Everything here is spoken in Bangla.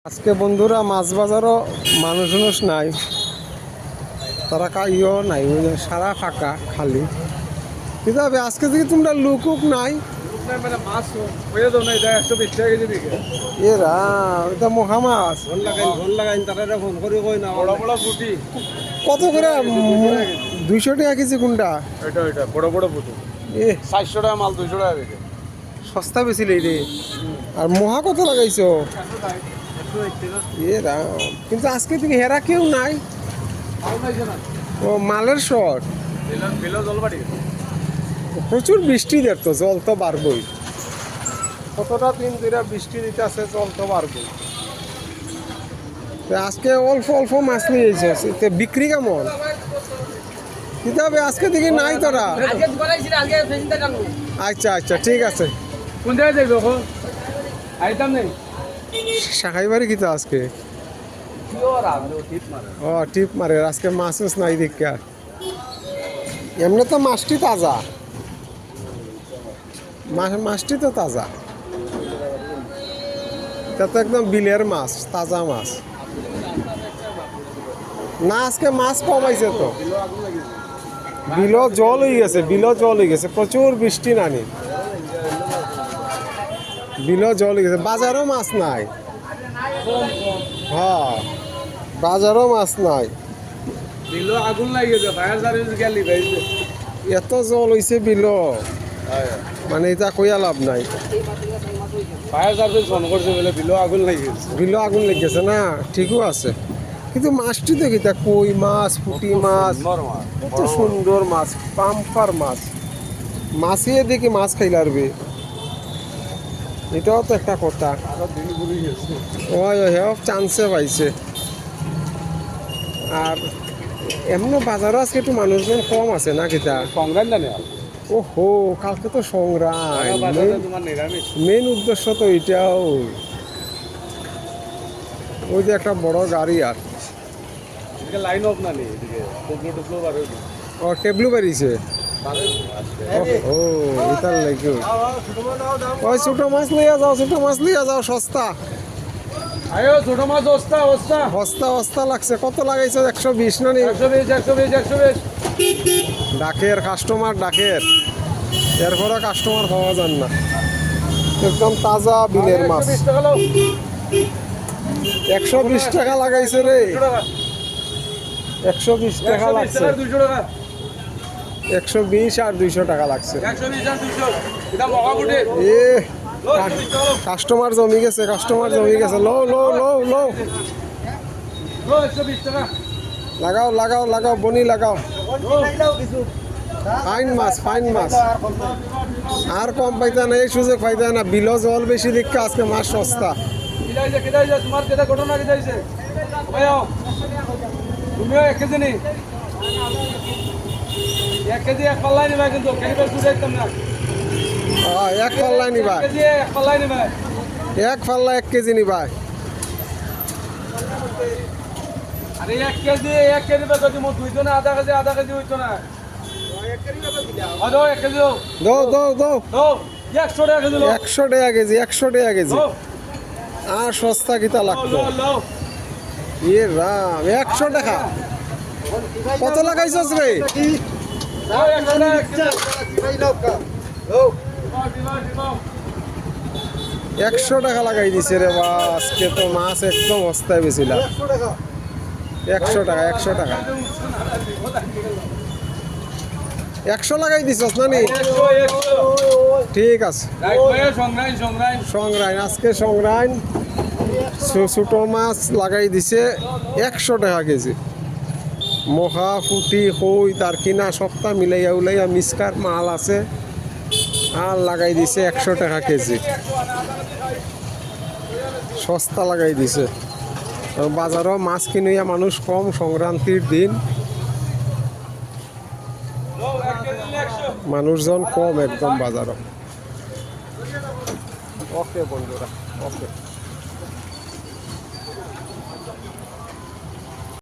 আজকে বন্ধুরা মাছ বাজারও মানুষ নাই, তারা কাইও নাই, সারা ফাঁকা খালি। কিন্তু আজকে থেকে তোমরা লুকুক নাই এরা এটা মহা মাছ কত করে? 200 টাকা কেজি কোনটা? বড় বড় পুটু এ 400 টাকা মাল 200 টাকা বেচে। সস্তা বেশিলে রে। আর মহা কত লাগাইছো? এ রাম, কিন্তু আজকে থেকে হেরা কেউ নাই। ও মালের শর্ট, প্রচুর বৃষ্টি দেখতো, জল তো বাড়বই। কতটা দিন ধরে বৃষ্টি দিতে আছে, জল তো বাড়বই। আজকে অল্প অল্প মাছ নিয়েছে, বিক্রি কেমন? কিতাবে আজকে থেকে নাই তোরা? আচ্ছা আচ্ছা, ঠিক আছে। কোন জায়গায় যাইব এখন? আইতাম নেই শাখাই বাড়ি কিতা আজকে? ও টিপ মারে আজকে, মাছ নাই দেখা। এমনি তো মাছটি তাজা, মাছটি তো তাজা, এটা তো একদম বিলের মাছ, তাজা মাছ না। আজকে মাছ কমাইছে তো, বিল জল হয়ে গেছে, প্রচুর বৃষ্টি নানি, বিল জল হয়ে গেছে। বাজারও মাছ নাই, হ্যাঁ বাজারও মাছ নাই। আগুন লাগিয়েছে, ফায়ার সার্ভিস গেলি এত জল হয়েছে বিল, মানে এটা কইয়া লাভ নাই। ফায়ার সার্ভিস ফোন করছে বলে বিলো আগুন লাগিয়েছে। বিল আগুন লেগেছে না, ঠিকও আছে। কিন্তু মাছটি দেখি তা কই মাছ, পুঁটি মাছ, কত সুন্দর মাছ, পাম্পার মাছ। মাছিয়ে দেখি মাছ খাইলারবে, এটাও তো একটা কথা। ওই হ্যাঁ চান্সে পাইছে। আর এমন বাজারও আজকে একটু মানুষজন কম আছে না কিতা? সংগ্রাম জানে ওহো, কালকে তো সংগ্রাম, তোমার নিরামিষ। মেন উদ্দেশ্য তো এটাও। ওই যে একটা বড় গাড়ি, আর লাইন অফ না নেই এদিকে, টুকলো টুকলো বার হইলো। ও টেবলু বেরিয়েছে। ও এটার লাগে ওই ছোট মাছ লইয়া যাও, ছোট মাছ লইয়া যাও, সস্তা। আয়ো ছোট মাছ ওস্তা ওস্তা সস্তা সস্তা লাগছে। কত লাগাইছো? 120 না নি? 120 ডাকের কাস্টমার, ডাকের, এরপরে কাস্টমার পাওয়া যান না। একদম তাজা বিলের মাছ। 120 টাকা লাগাইছে রে, 120 টাকা লাগছে। 120 আর 200 টাকা লাগছে। এ কাস্টমার জমি গেছে, লো লো লো লো, লাগাও লাগাও লাগাও, বনি লাগাও। ফাইন মাছ, ফাইন মাছ। আর কম পাইতা না, এই সুযোগ পাইতা না। বিল জল বেশি দেখে আজকে মাছ সস্তা। তোমার কেটে ঘটনা কি যাইছে? তুমিও 1 কেজি নি, 1 কেজি 1 পাল্লাই নিবা, কিন্তু কেনিবার বুঝাইতাম না। এক পাল্লাই নিবা, 1 কেজি 1 পাল্লাই নিবা, 1 পাল্লা 1 কেজি নিবা। আরে 1 কেজি বা যদি মো দুইতো না, আধা কেজি হইতো না। 1 কেজি দাও, 1 কেজি দাও, দাও দাও দাও, 100 টাকা কেজি। 100 টাকা কেজি, 100 টাকা কেজি। আর সস্তা কিতা লাগতো? এ রাম, 100 টাকা। কত লাগাইছস রে? 100 টাকা লাগাই দিছে রে বা। আজকে তো মাছ একদম সস্তায় বেছিলাম। 100 টাকা, 100 টাকা, 100 লাগাই দিছস না নি? ঠিক আছে। সংগ্রাইন, আজকে সংগ্রাইন ছোট মাছ লাগাই দিছে 100 টাকা কেজি। মহা, ফুটি, হই, তার কিনা সপ্তাহ মিলাইয়া উলাইয়া মিসকার মাল আছে, আর লাগাই দিছে 100 টাকা কেজি। সস্তা লাগাই দিছে। বাজারও মাছ কিনিয়া মানুষ কম, সংক্রান্তির দিন মানুষজন কম একদম বাজারও। ওকে বন্ধুরা, ওকে।